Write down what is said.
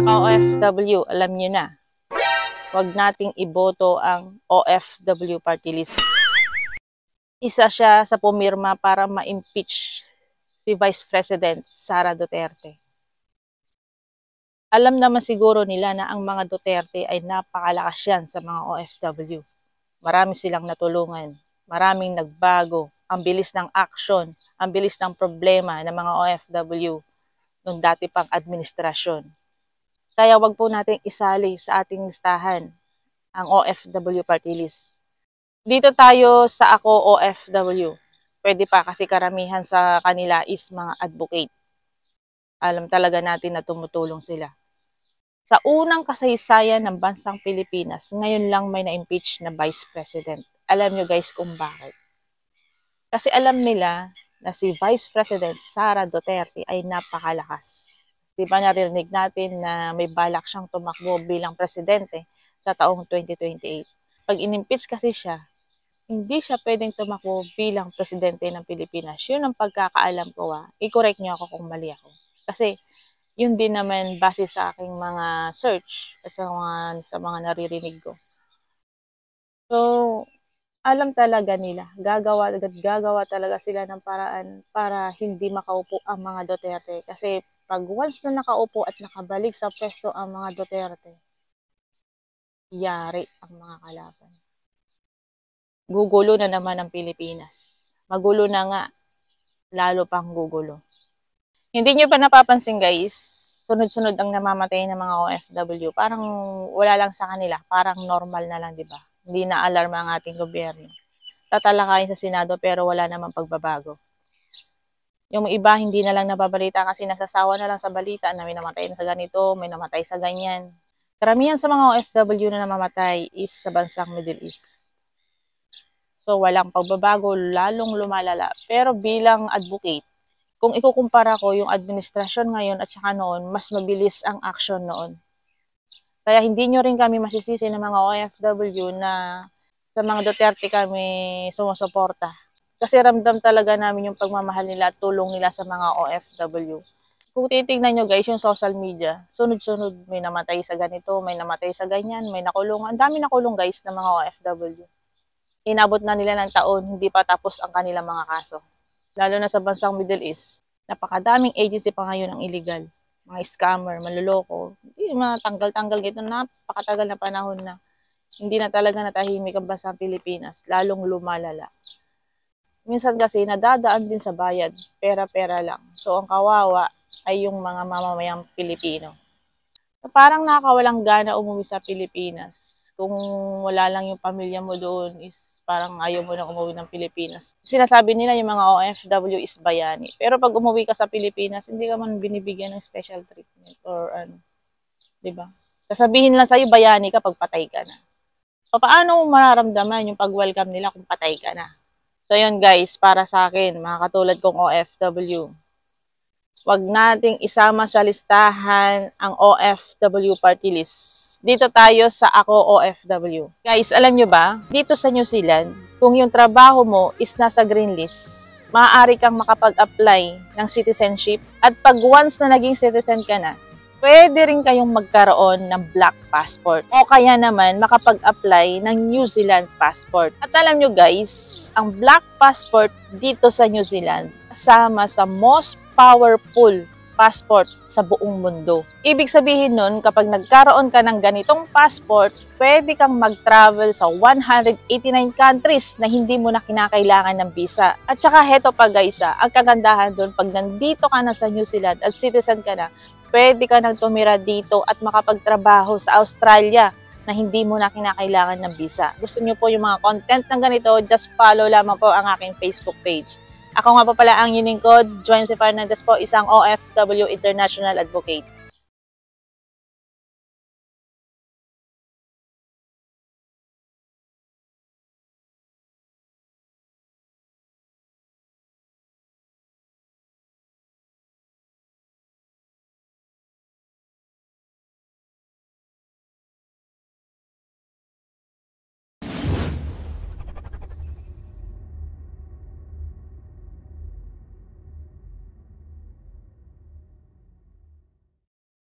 OFW, alam nyo na. Huwag nating iboto ang OFW party list. Isa siya sa pumirma para ma-impeach si Vice President Sara Duterte. Alam naman siguro nila na ang mga Duterte ay napakalakas yan sa mga OFW. Marami silang natulungan, maraming nagbago, ang bilis ng action, ang bilis ng problema ng mga OFW nung dati pang administrasyon. Kaya wag po nating isali sa ating listahan ang OFW party list. Dito tayo sa Ako OFW. Pwede pa kasi karamihan sa kanila is mga advocate. Alam talaga natin na tumutulong sila. Sa unang kasaysayan ng bansang Pilipinas, ngayon lang may na-impeach na Vice President. Alam nyo guys kung bakit? Kasi alam nila na si Vice President Sara Duterte ay napakalakas. Diba narinig natin na may balak siyang tumakbo bilang presidente sa taong 2028. Pag in-impeach kasi siya, hindi siya pwedeng tumakbo bilang presidente ng Pilipinas. Yun ang pagkakaalam ko. I-correct niyo ako kung mali ako. Kasi yun din naman base sa aking mga search at sa mga naririnig ko. So, alam talaga nila, gagawa talaga sila ng paraan para hindi makaupo ang mga Duterte. Kasi pag once na nakaupo at nakabalik sa pwesto ang mga Duterte, yari ang mga kalaban. Gugulo na naman ang Pilipinas. Magulo na nga, lalo pang gugulo. Hindi nyo pa napapansin guys, sunod-sunod ang namamatay ng mga OFW. Parang wala lang sa kanila, parang normal na lang, di ba? Hindi na alarma ang ating gobyerno. Tatalakayin sa Senado pero wala namang pagbabago. Yung iba hindi na lang nababalita kasi nasasawa na lang sa balita na may namatay na sa ganito, may namatay sa ganyan. Karamihan sa mga OFW na namamatay is sa bansang Middle East. So walang pagbabago, lalong lumalala. Pero bilang advocate, kung ikukumpara ko yung administrasyon ngayon at saka noon, mas mabilis ang action noon. Kaya hindi nyo rin kami masisisi ng mga OFW na sa mga Duterte kami sumusuporta. Kasi ramdam talaga namin yung pagmamahal nila at tulong nila sa mga OFW. Kung titignan nyo guys, yung social media, sunod-sunod may namatay sa ganito, may namatay sa ganyan, may nakulong. Ang dami nakulong guys ng mga OFW. Inabot na nila ng taon, hindi pa tapos ang kanilang mga kaso. Lalo na sa bansang Middle East, napakadaming agency pa ngayon ang illegal. Mga scammer, manloloko, hindi matanggal-tanggal ito, napakatagal na panahon na. Hindi na talaga natahimik ang bansang Pilipinas, lalong lumalala. Minsan kasi nadadaan din sa bayad, pera-pera lang. So ang kawawa ay yung mga mamamayang Pilipino. So, parang nakakawalang gana umuwi sa Pilipinas. Kung wala lang yung pamilya mo doon is parang ayaw mo nang umuwi ng Pilipinas. Sinasabi nila yung mga OFW is bayani. Pero pag umuwi ka sa Pilipinas, hindi ka man binibigyan ng special treatment or ano. Diba? Sasabihin lang sa'yo, bayani ka pag patay ka na. So, paano mo mararamdaman yung pag-welcome nila kung patay ka na? So, yun guys, para sa akin, mga katulad kong OFW, wag nating isama sa listahan ang OFW party list. Dito tayo sa Ako OFW. Guys, alam nyo ba, dito sa New Zealand, kung yung trabaho mo is nasa green list, maaari kang makapag-apply ng citizenship at pag once na naging citizen ka na, pwede rin kayong magkaroon ng black passport o kaya naman makapag-apply ng New Zealand passport. At alam nyo guys, ang black passport dito sa New Zealand kasama sa most powerful passport sa buong mundo. Ibig sabihin nun, kapag nagkaroon ka ng ganitong passport, pwede kang mag-travel sa 189 countries na hindi mo na kinakailangan ng visa. At saka heto pa guys, ang kagandahan dun, pag nandito ka na sa New Zealand at citizen ka na, pwede ka nang tumira dito at makapagtrabaho sa Australia na hindi mo na kinakailangan ng visa. Gusto niyo po yung mga content ng ganito, just follow lamang po ang aking Facebook page. Ako nga po pala ang inyong lingkod, Joancy Fernandez po, isang OFW International Advocate.